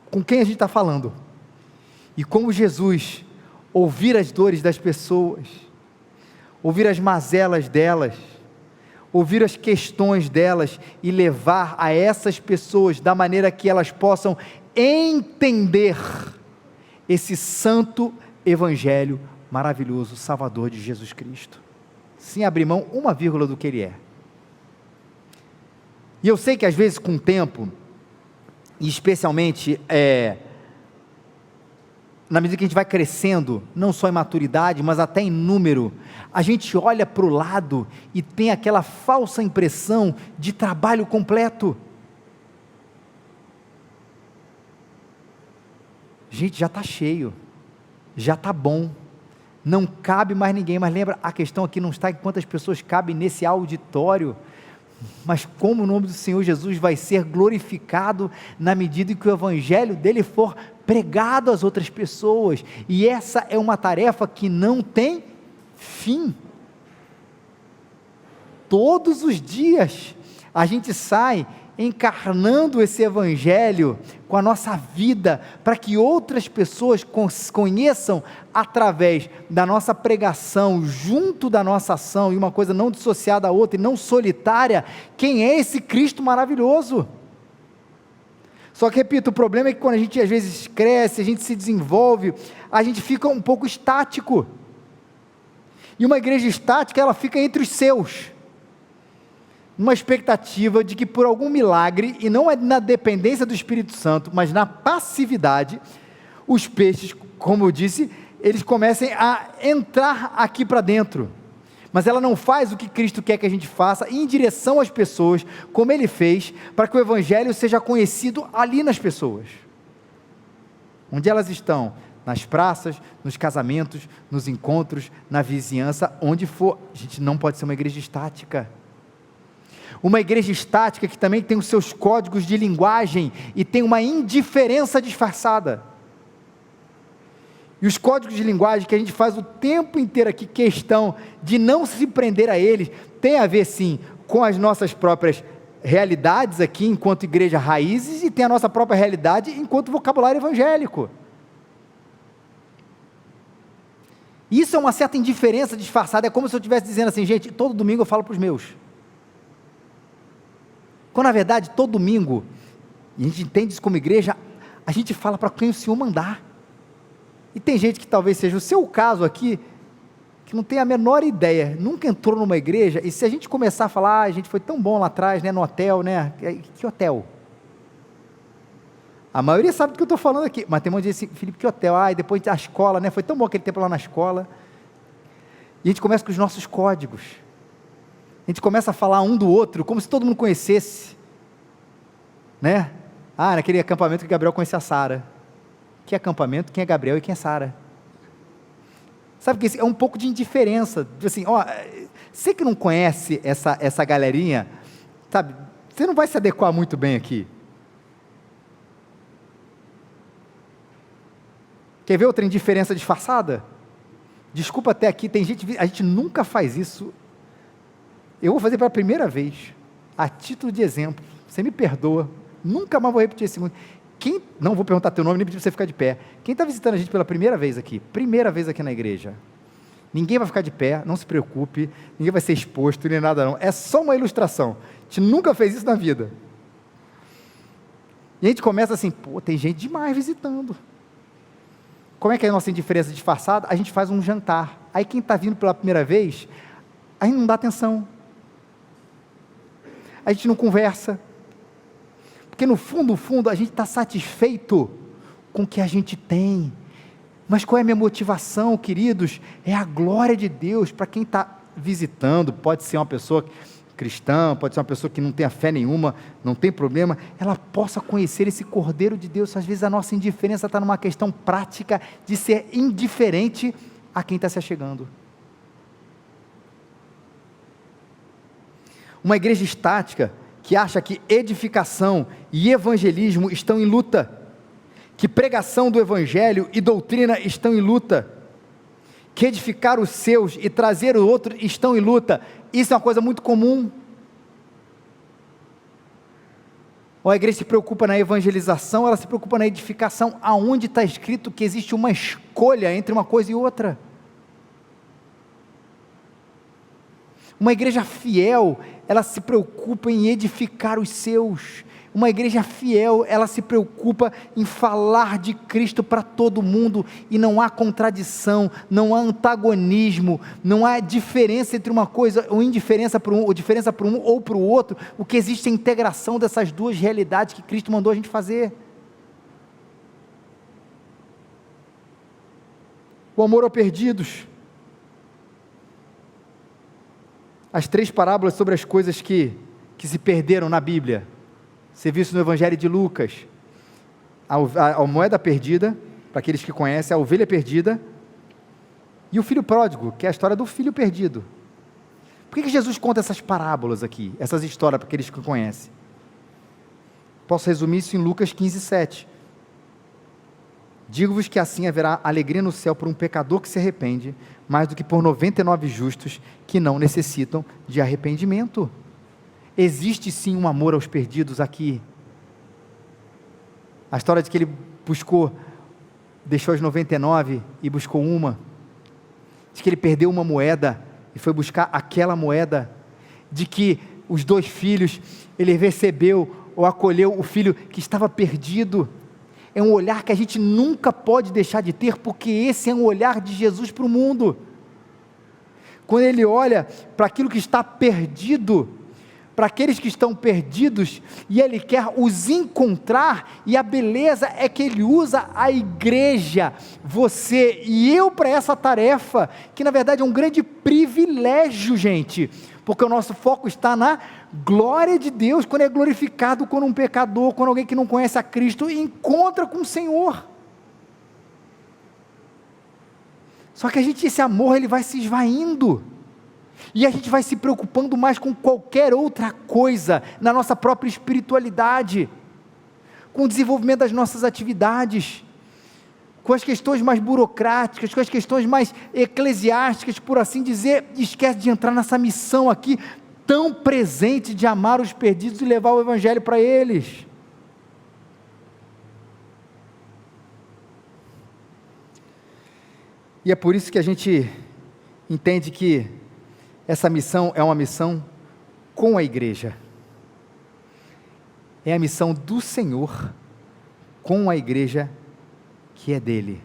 com quem a gente está falando, e como Jesus, ouvir as dores das pessoas, ouvir as mazelas delas, ouvir as questões delas, e levar a essas pessoas, da maneira que elas possam entender esse santo evangelho maravilhoso, salvador de Jesus Cristo, sem abrir mão uma vírgula do que Ele é. E eu sei que às vezes com o tempo, e especialmente na medida que a gente vai crescendo, não só em maturidade, mas até em número, a gente olha para o lado e tem aquela falsa impressão de trabalho completo. Gente, já está cheio, já está bom, não cabe mais ninguém. Mas lembra, a questão aqui não está em quantas pessoas cabem nesse auditório, mas como o nome do Senhor Jesus vai ser glorificado na medida em que o evangelho dele for pregado às outras pessoas. E essa é uma tarefa que não tem fim. Todos os dias a gente sai encarnando esse evangelho com a nossa vida, para que outras pessoas conheçam através da nossa pregação, junto da nossa ação, e uma coisa não dissociada da outra, e não solitária, quem é esse Cristo maravilhoso. Só que, repito, o problema é que quando a gente às vezes cresce, a gente se desenvolve, a gente fica um pouco estático, e uma igreja estática, ela fica entre os seus, numa expectativa de que por algum milagre, e não é na dependência do Espírito Santo, mas na passividade, os peixes, como eu disse, eles comecem a entrar aqui para dentro, mas ela não faz o que Cristo quer que a gente faça, em direção às pessoas, como Ele fez, para que o Evangelho seja conhecido ali nas pessoas, onde elas estão, nas praças, nos casamentos, nos encontros, na vizinhança, onde for. A gente não pode ser uma igreja estática. Uma igreja estática que também tem os seus códigos de linguagem e tem uma indiferença disfarçada. E os códigos de linguagem que a gente faz o tempo inteiro aqui questão de não se prender a eles, tem a ver sim com as nossas próprias realidades aqui enquanto igreja raízes, e tem a nossa própria realidade enquanto vocabulário evangélico. Isso é uma certa indiferença disfarçada, é como se eu estivesse dizendo assim, gente, todo domingo eu falo para os meus. Quando na verdade todo domingo, e a gente entende isso como igreja, a gente fala para quem o Senhor mandar. E tem gente que talvez seja o seu caso aqui, que não tem a menor ideia, nunca entrou numa igreja, e se a gente começar a falar, a gente foi tão bom lá atrás, no hotel, que hotel? A maioria sabe do que eu estou falando aqui, mas tem um monte de gente assim, Felipe, que hotel? E depois a escola, foi tão bom aquele tempo lá na escola. E a gente começa com os nossos códigos. A gente começa a falar um do outro, como se todo mundo conhecesse, né? Naquele acampamento que Gabriel conhecia a Sara. Que acampamento? Quem é Gabriel e quem é Sara? Sabe que é um pouco de indiferença, assim, você que não conhece essa galerinha, sabe, você não vai se adequar muito bem aqui. Quer ver outra indiferença disfarçada? Desculpa, até aqui tem gente, a gente nunca faz isso, eu vou fazer pela primeira vez, a título de exemplo, você me perdoa, nunca mais vou repetir esse segundo. Não vou perguntar teu nome, nem pedir para você ficar de pé. Quem está visitando a gente pela primeira vez aqui na igreja, ninguém vai ficar de pé, não se preocupe, ninguém vai ser exposto, nem nada não, é só uma ilustração, a gente nunca fez isso na vida, e a gente começa assim, tem gente demais visitando, como é que é a nossa indiferença disfarçada? A gente faz um jantar, aí quem está vindo pela primeira vez, aí não dá atenção, a gente não conversa, porque no fundo, a gente está satisfeito com o que a gente tem, mas qual é a minha motivação, queridos? É a glória de Deus, para quem está visitando, pode ser uma pessoa cristã, pode ser uma pessoa que não tenha fé nenhuma, não tem problema, ela possa conhecer esse Cordeiro de Deus. Às vezes a nossa indiferença está numa questão prática, de ser indiferente a quem está se achegando. Uma igreja estática, que acha que edificação e evangelismo estão em luta, que pregação do evangelho e doutrina estão em luta, que edificar os seus e trazer o outro estão em luta, isso é uma coisa muito comum. Ou a igreja se preocupa na evangelização, ela se preocupa na edificação, aonde está escrito que existe uma escolha entre uma coisa e outra. Uma igreja fiel, ela se preocupa em edificar os seus. Uma igreja fiel, ela se preocupa em falar de Cristo para todo mundo, e não há contradição, não há antagonismo, não há diferença entre uma coisa, ou indiferença para um, ou diferença para um ou para o outro. O que existe é a integração dessas duas realidades que Cristo mandou a gente fazer. O amor aos perdidos. As 3 parábolas sobre as coisas que se perderam na Bíblia, você viu isso no Evangelho de Lucas, a moeda perdida, para aqueles que conhecem, a ovelha perdida, e o filho pródigo, que é a história do filho perdido. Por que Jesus conta essas parábolas aqui, essas histórias para aqueles que conhecem? Posso resumir isso em Lucas 15:7, digo-vos que assim haverá alegria no céu por um pecador que se arrepende, mais do que por 99 justos que não necessitam de arrependimento. Existe sim um amor aos perdidos aqui. A história de que ele deixou as 99 e buscou uma, de que ele perdeu uma moeda e foi buscar aquela moeda, de que os 2 filhos, ele recebeu ou acolheu o filho que estava perdido. É um olhar que a gente nunca pode deixar de ter, porque esse é um olhar de Jesus para o mundo. Quando ele olha para aquilo que está perdido, para aqueles que estão perdidos, e ele quer os encontrar, e a beleza é que ele usa a igreja, você e eu, para essa tarefa, que na verdade é um grande privilégio, gente, porque o nosso foco está na glória de Deus, quando é glorificado, quando um pecador, quando alguém que não conhece a Cristo, encontra com o Senhor. Só que esse amor, ele vai se esvaindo, e a gente vai se preocupando mais com qualquer outra coisa, na nossa própria espiritualidade, com o desenvolvimento das nossas atividades, com as questões mais burocráticas, com as questões mais eclesiásticas, por assim dizer, esquece de entrar nessa missão aqui, tão presente de amar os perdidos e levar o Evangelho para eles. E é por isso que a gente entende que essa missão é uma missão com a igreja, é a missão do Senhor com a igreja que é dele.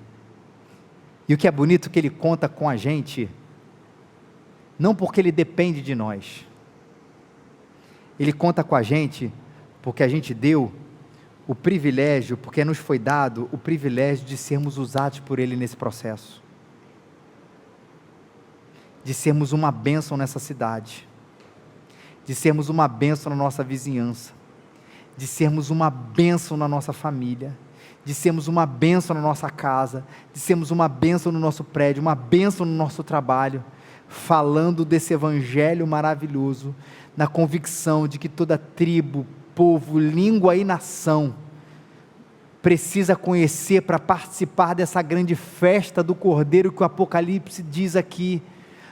E o que é bonito que ele conta com a gente, não porque ele depende de nós, ele conta com a gente porque a gente deu o privilégio, porque nos foi dado o privilégio de sermos usados por ele nesse processo, de sermos uma bênção nessa cidade. de sermos uma bênção na nossa vizinhança, de sermos uma bênção na nossa família, de sermos uma bênção na nossa casa, de sermos uma bênção no nosso prédio, uma bênção no nosso trabalho, falando desse evangelho maravilhoso, na convicção de que toda tribo, povo, língua e nação precisa conhecer para participar dessa grande festa do Cordeiro que o Apocalipse diz aqui,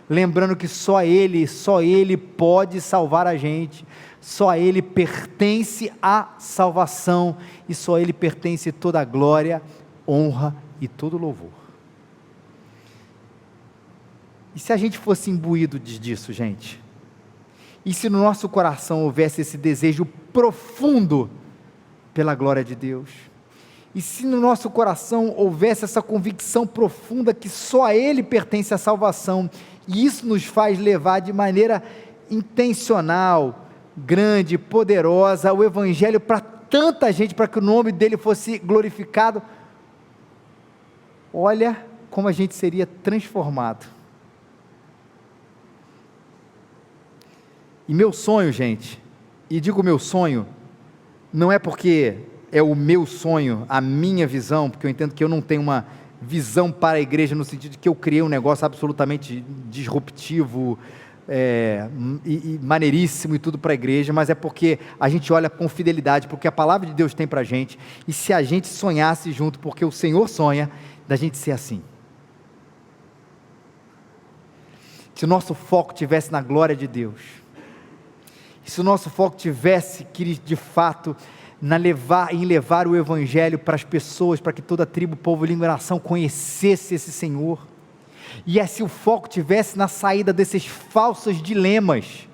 lembrando que só Ele pode salvar a gente, só a Ele pertence a salvação, e só a Ele pertence toda a glória, honra e todo louvor. E se a gente fosse imbuído disso, gente? E se no nosso coração houvesse esse desejo profundo pela glória de Deus? E se no nosso coração houvesse essa convicção profunda que só a Ele pertence a salvação, e isso nos faz levar de maneira intencional, grande, poderosa, o Evangelho para tanta gente, para que o nome dEle fosse glorificado, olha como a gente seria transformado. E meu sonho, gente, e digo meu sonho, não é porque é o meu sonho, a minha visão, porque eu entendo que eu não tenho uma visão para a igreja, no sentido de que eu criei um negócio absolutamente disruptivo, e maneiríssimo e tudo para a igreja, mas é porque a gente olha com fidelidade, porque a palavra de Deus tem para a gente, e se a gente sonhasse junto, porque o Senhor sonha, da gente ser assim. Se o nosso foco estivesse na glória de Deus, se o nosso foco tivesse, que de fato, em levar o Evangelho para as pessoas, para que toda tribo, povo, língua e nação conhecesse esse Senhor, e se o foco tivesse na saída desses falsos dilemas,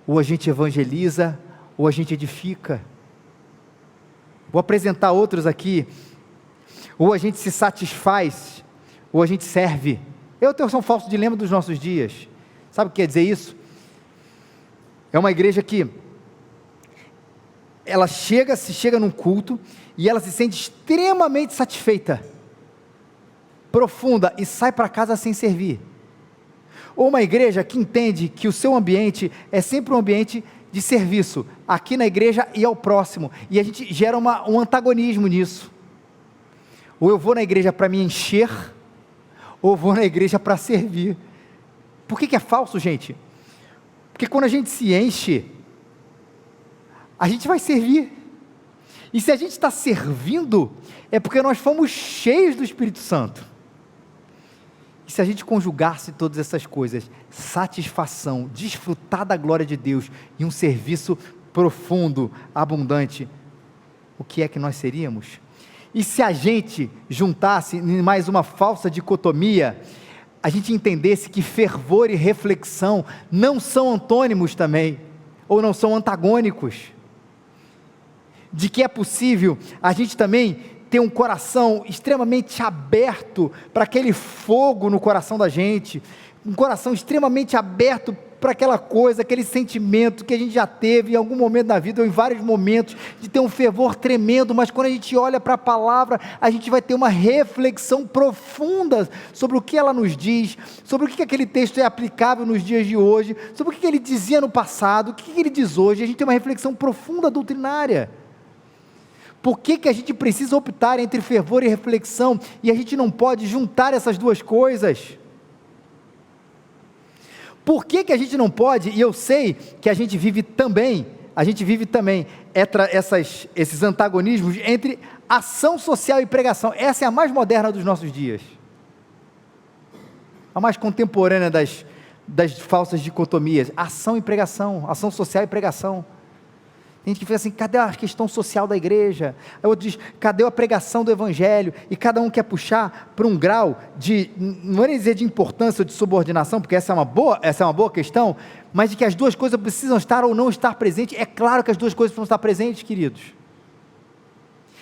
ou a gente evangeliza, ou a gente edifica. Vou apresentar outros aqui. Ou a gente se satisfaz, ou a gente serve. São falsos dilemas dos nossos dias. Sabe o que quer dizer isso? É uma igreja que ela chega num culto e ela se sente extremamente satisfeita, profunda, e sai para casa sem servir. Ou uma igreja que entende que o seu ambiente é sempre um ambiente de serviço, aqui na igreja e ao próximo, e a gente gera um antagonismo nisso. Ou eu vou na igreja para me encher, ou eu vou na igreja para servir. Por que é falso, gente? Porque quando a gente se enche, a gente vai servir, e se a gente está servindo, é porque nós fomos cheios do Espírito Santo. E se a gente conjugasse todas essas coisas, satisfação, desfrutar da glória de Deus, e um serviço profundo, abundante, o que é que nós seríamos? E se a gente juntasse em mais uma falsa dicotomia, a gente entendesse que fervor e reflexão não são antônimos também, ou não são antagônicos, de que é possível a gente também ter um coração extremamente aberto para aquele fogo no coração da gente, um coração extremamente aberto para aquela coisa, aquele sentimento que a gente já teve em algum momento da vida, ou em vários momentos, de ter um fervor tremendo, mas quando a gente olha para a palavra, a gente vai ter uma reflexão profunda sobre o que ela nos diz, sobre o que aquele texto é aplicável nos dias de hoje, sobre o que ele dizia no passado, o que ele diz hoje. A gente tem uma reflexão profunda doutrinária. Por que a gente precisa optar entre fervor e reflexão, e a gente não pode juntar essas duas coisas? Por que a gente não pode? E eu sei que a gente vive também esses antagonismos entre ação social e pregação. Essa é a mais moderna dos nossos dias, a mais contemporânea das falsas dicotomias, ação e pregação, ação social e pregação. Tem gente que fala assim, cadê a questão social da igreja? Aí outro diz, cadê a pregação do evangelho? E cada um quer puxar para um grau de, não é nem dizer de importância ou de subordinação, porque essa é uma boa questão, mas de que as duas coisas precisam estar ou não estar presentes. É claro que as duas coisas precisam estar presentes, queridos.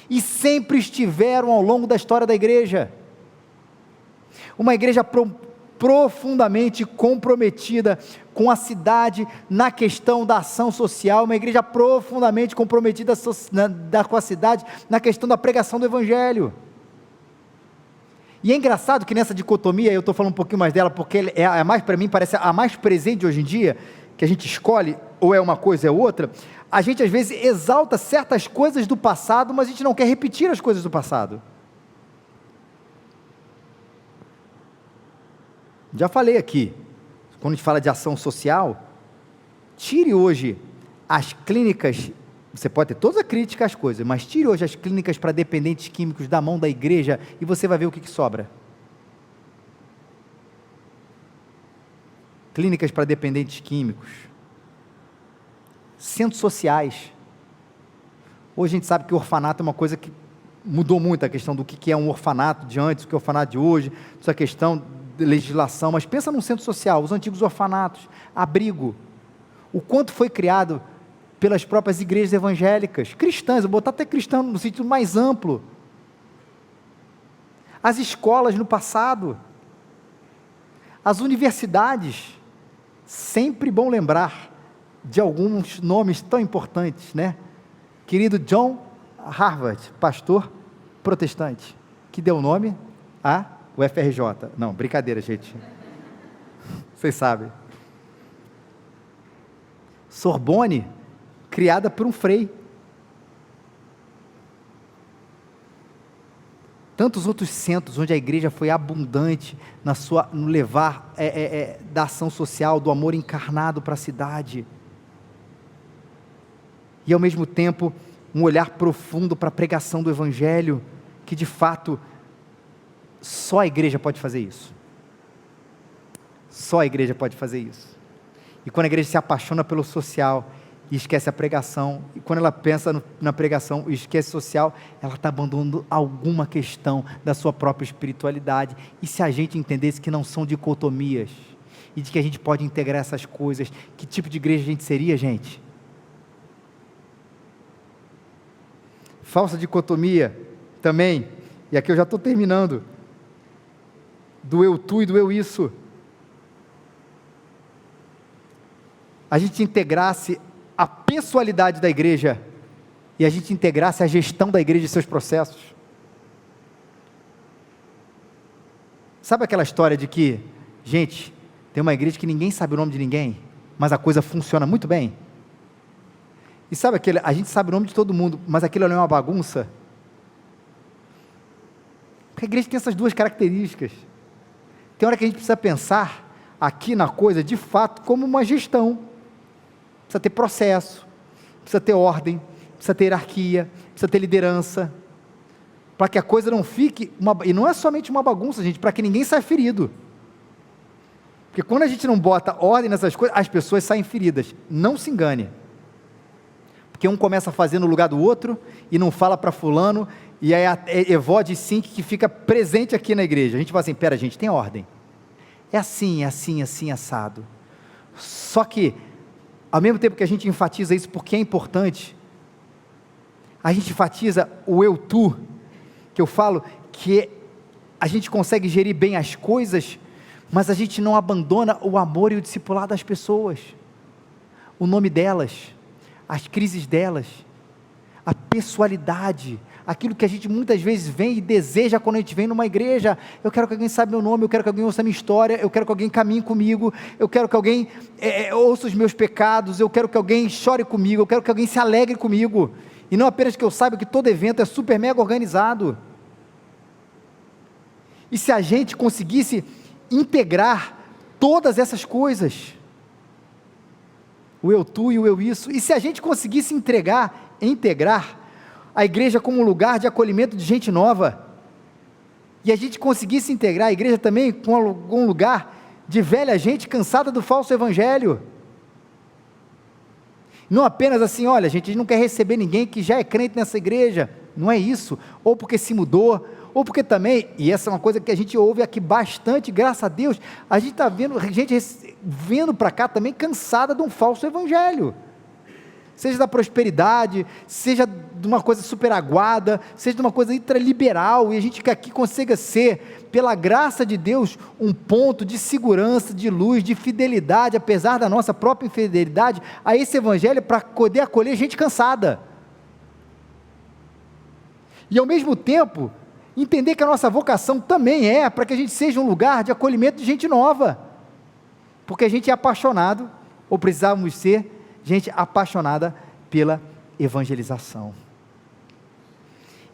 E sempre estiveram ao longo da história da igreja. Uma igreja profundamente comprometida com a cidade na questão da ação social, uma igreja profundamente comprometida com a cidade na questão da pregação do evangelho. E é engraçado que nessa dicotomia, eu estou falando um pouquinho mais dela, porque para mim parece a mais presente hoje em dia, que a gente escolhe, ou é uma coisa ou é outra, a gente às vezes exalta certas coisas do passado, mas a gente não quer repetir as coisas do passado. Já falei aqui, quando a gente fala de ação social, tire hoje as clínicas, você pode ter toda a crítica às coisas, mas tire hoje as clínicas para dependentes químicos da mão da igreja e você vai ver o que sobra. Clínicas para dependentes químicos, centros sociais. Hoje a gente sabe que o orfanato é uma coisa que mudou muito, a questão do que é um orfanato de antes, o que é o orfanato de hoje, essa questão de legislação, mas pensa num centro social, os antigos orfanatos, abrigo, o quanto foi criado pelas próprias igrejas evangélicas, cristãs, vou botar até cristão no sentido mais amplo, as escolas no passado, as universidades, sempre bom lembrar de alguns nomes tão importantes, né? Querido John Harvard, pastor protestante, que deu nome a o FRJ, não, brincadeira gente, vocês sabem, Sorbonne, criada por um frei, tantos outros centros onde a igreja foi abundante no levar da ação social, do amor encarnado para a cidade, e ao mesmo tempo, um olhar profundo para a pregação do evangelho, que de fato, só a igreja pode fazer isso, só a igreja pode fazer isso, e quando a igreja se apaixona pelo social, e esquece a pregação, e quando ela pensa na pregação e esquece o social, ela está abandonando alguma questão da sua própria espiritualidade, e se a gente entendesse que não são dicotomias, e de que a gente pode integrar essas coisas, que tipo de igreja a gente seria, gente? Falsa dicotomia, também, e aqui eu já estou terminando, do eu tu e do eu isso, a gente integrasse a pessoalidade da igreja, e a gente integrasse a gestão da igreja e seus processos. Sabe aquela história de que, gente, tem uma igreja que ninguém sabe o nome de ninguém, mas a coisa funciona muito bem? E sabe a gente sabe o nome de todo mundo, mas aquilo não é uma bagunça? Porque a igreja tem essas duas características. Tem hora que a gente precisa pensar aqui na coisa, de fato, como uma gestão. Precisa ter processo, precisa ter ordem, precisa ter hierarquia, precisa ter liderança, para que a coisa não fique, e não é somente uma bagunça, gente, para que ninguém saia ferido, porque quando a gente não bota ordem nessas coisas, as pessoas saem feridas, não se engane, porque um começa a fazer no lugar do outro, e não fala para fulano, e aí é Evode Sink que fica presente aqui na igreja, a gente fala assim, pera gente, tem ordem, é assim, assado, só que, ao mesmo tempo que a gente enfatiza isso porque é importante, a gente enfatiza o eu tu, que eu falo que a gente consegue gerir bem as coisas, mas a gente não abandona o amor e o discipulado das pessoas, o nome delas, as crises delas, a pessoalidade, aquilo que a gente muitas vezes vem e deseja quando a gente vem numa igreja, eu quero que alguém saiba meu nome, eu quero que alguém ouça a minha história, eu quero que alguém caminhe comigo, eu quero que alguém ouça os meus pecados, eu quero que alguém chore comigo, eu quero que alguém se alegre comigo, e não apenas que eu saiba que todo evento é super mega organizado, e se a gente conseguisse integrar todas essas coisas, o eu tu e o eu isso, e se a gente conseguisse integrar a igreja como um lugar de acolhimento de gente nova, e a gente conseguisse integrar a igreja também com algum lugar de velha gente cansada do falso evangelho, não apenas assim, olha gente, a gente não quer receber ninguém que já é crente nessa igreja, não é isso, ou porque se mudou, ou porque também, e essa é uma coisa que a gente ouve aqui bastante, graças a Deus, a gente está vendo gente vindo para cá também cansada de um falso evangelho, seja da prosperidade, seja de uma coisa super aguada, seja de uma coisa ultraliberal, e a gente que aqui consiga ser, pela graça de Deus, um ponto de segurança, de luz, de fidelidade, apesar da nossa própria infidelidade, a esse evangelho, para poder acolher gente cansada, e ao mesmo tempo, entender que a nossa vocação também é, para que a gente seja um lugar de acolhimento de gente nova, porque a gente é apaixonado, ou precisávamos ser gente apaixonada pela evangelização.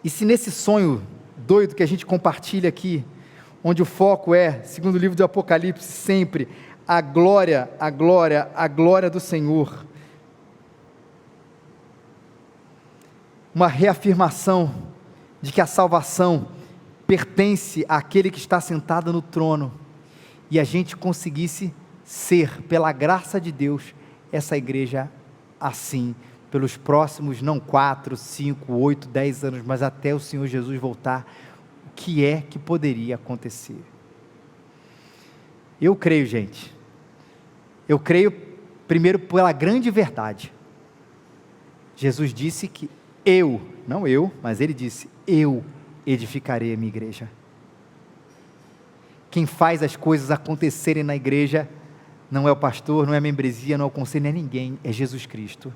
E se nesse sonho doido que a gente compartilha aqui, onde o foco é, segundo o livro do Apocalipse, sempre a glória, a glória, a glória do Senhor, uma reafirmação de que a salvação pertence àquele que está sentado no trono, e a gente conseguisse ser, pela graça de Deus, essa igreja assim, pelos próximos, não 4, 5, 8, 10 anos, mas até o Senhor Jesus voltar, o que é que poderia acontecer? Eu creio, gente, eu creio primeiro pela grande verdade. Jesus disse que não eu, mas ele disse, eu edificarei a minha igreja. Quem faz as coisas acontecerem na igreja, não é o pastor, não é a membresia, não é o conselho, não é ninguém, é Jesus Cristo.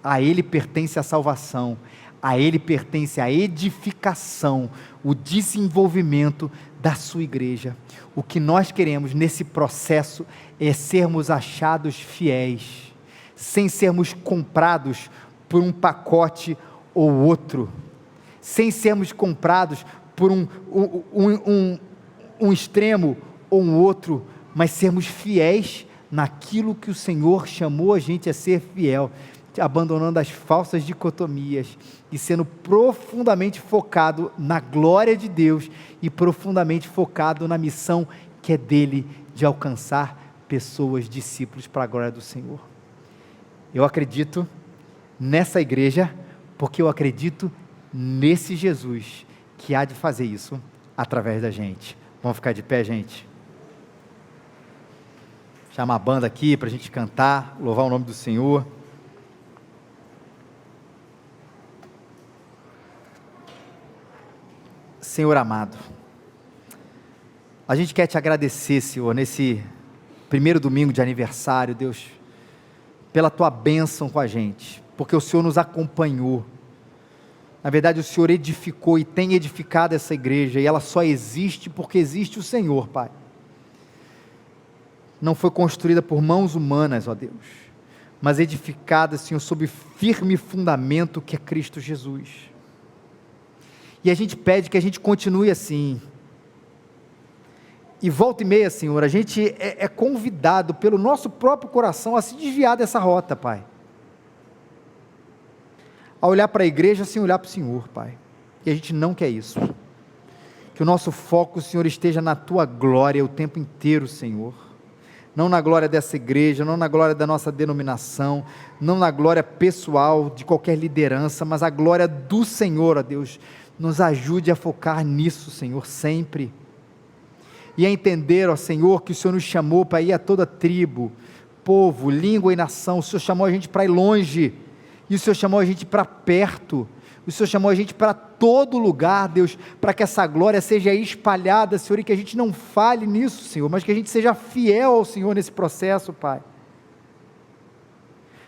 A Ele pertence a salvação, a Ele pertence a edificação, o desenvolvimento da sua igreja. O que nós queremos nesse processo é sermos achados fiéis, sem sermos comprados por um pacote ou outro, sem sermos comprados por um extremo ou um outro, mas sermos fiéis naquilo que o Senhor chamou a gente a ser fiel, abandonando as falsas dicotomias e sendo profundamente focado na glória de Deus e profundamente focado na missão que é dele, de alcançar pessoas, discípulos para a glória do Senhor. Eu acredito nessa igreja, porque eu acredito nesse Jesus, que há de fazer isso através da gente. Vamos ficar de pé, gente? Chama a banda aqui para a gente cantar, louvar o nome do Senhor. Senhor amado, a gente quer te agradecer, Senhor, nesse primeiro domingo de aniversário, Deus, pela tua bênção com a gente, porque o Senhor nos acompanhou. Na verdade, o Senhor edificou e tem edificado essa igreja, e ela só existe porque existe o Senhor, Pai. Não foi construída por mãos humanas, ó Deus, mas edificada, Senhor, sob firme fundamento que é Cristo Jesus. E a gente pede que a gente continue assim. E volta e meia, Senhor, a gente é convidado pelo nosso próprio coração a se desviar dessa rota, Pai. A olhar para a igreja sem olhar para o Senhor, Pai. E a gente não quer isso. Que o nosso foco, Senhor, esteja na Tua glória o tempo inteiro, Senhor. Não na glória dessa igreja, não na glória da nossa denominação, não na glória pessoal de qualquer liderança, mas a glória do Senhor, ó Deus. Nos ajude a focar nisso, Senhor, sempre. E a entender, ó Senhor, que o Senhor nos chamou para ir a toda tribo, povo, língua e nação. O Senhor chamou a gente para ir longe, e o Senhor chamou a gente para perto, o Senhor chamou a gente para todo lugar, Deus, para que essa glória seja espalhada, Senhor, e que a gente não falhe nisso, Senhor, mas que a gente seja fiel ao Senhor nesse processo, Pai.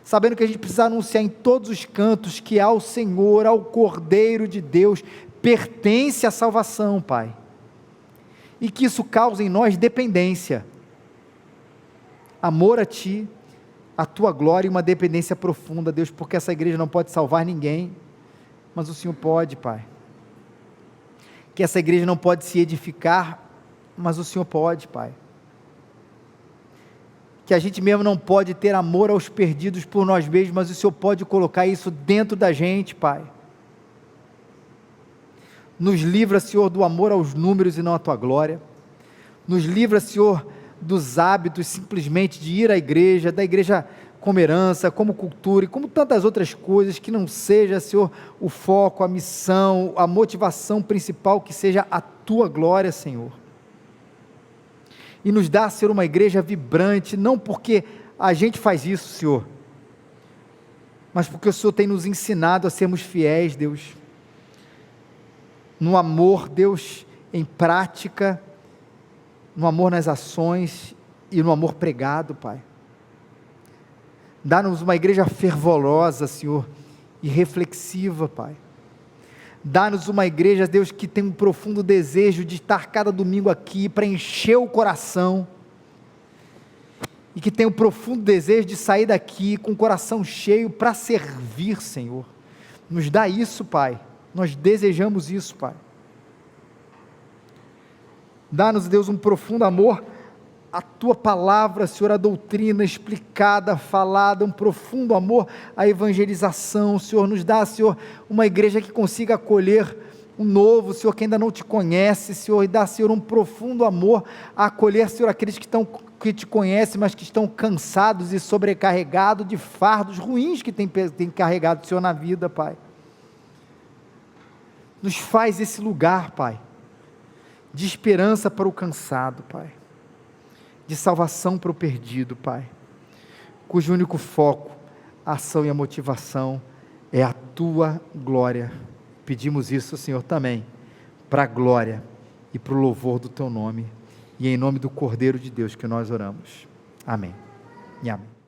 Sabendo que a gente precisa anunciar em todos os cantos que ao Senhor, ao Cordeiro de Deus, pertence a salvação, Pai. E que isso cause em nós dependência, amor a Ti, a Tua glória e uma dependência profunda, Deus, porque essa igreja não pode salvar ninguém, mas o Senhor pode, Pai. Que essa igreja não pode se edificar, mas o Senhor pode, Pai. Que a gente mesmo não pode ter amor aos perdidos por nós mesmos, mas o Senhor pode colocar isso dentro da gente, Pai. Nos livra, Senhor, do amor aos números e não à Tua glória. Nos livra, Senhor, dos hábitos simplesmente de ir à igreja, da igreja como herança, como cultura e como tantas outras coisas, que não seja, Senhor, o foco, a missão, a motivação principal, que seja a Tua glória, Senhor. E nos dá, Senhor, uma igreja vibrante, não porque a gente faz isso, Senhor, mas porque o Senhor tem nos ensinado a sermos fiéis, Deus, no amor, Deus, em prática, no amor nas ações e no amor pregado, Pai. Dá-nos uma igreja fervorosa, Senhor, e reflexiva, Pai. Dá-nos uma igreja, Deus, que tem um profundo desejo de estar cada domingo aqui, para encher o coração, e que tem o profundo desejo de sair daqui com o coração cheio para servir, Senhor. Nos dá isso, Pai, nós desejamos isso, Pai. Dá-nos, Deus, um profundo amor à Tua palavra, Senhor, a doutrina explicada, falada, um profundo amor à evangelização, Senhor, nos dá, Senhor, uma igreja que consiga acolher um novo, Senhor, que ainda não Te conhece, Senhor, e dá, Senhor, um profundo amor a acolher, Senhor, aqueles que Te conhecem, mas que estão cansados e sobrecarregados de fardos ruins que têm carregado, Senhor, na vida, Pai. Nos faz esse lugar, Pai, de esperança para o cansado, Pai, de salvação para o perdido, Pai, cujo único foco, a ação e a motivação é a Tua glória. Pedimos isso, Senhor, também, para a glória e para o louvor do Teu nome, e em nome do Cordeiro de Deus que nós oramos. Amém e amém.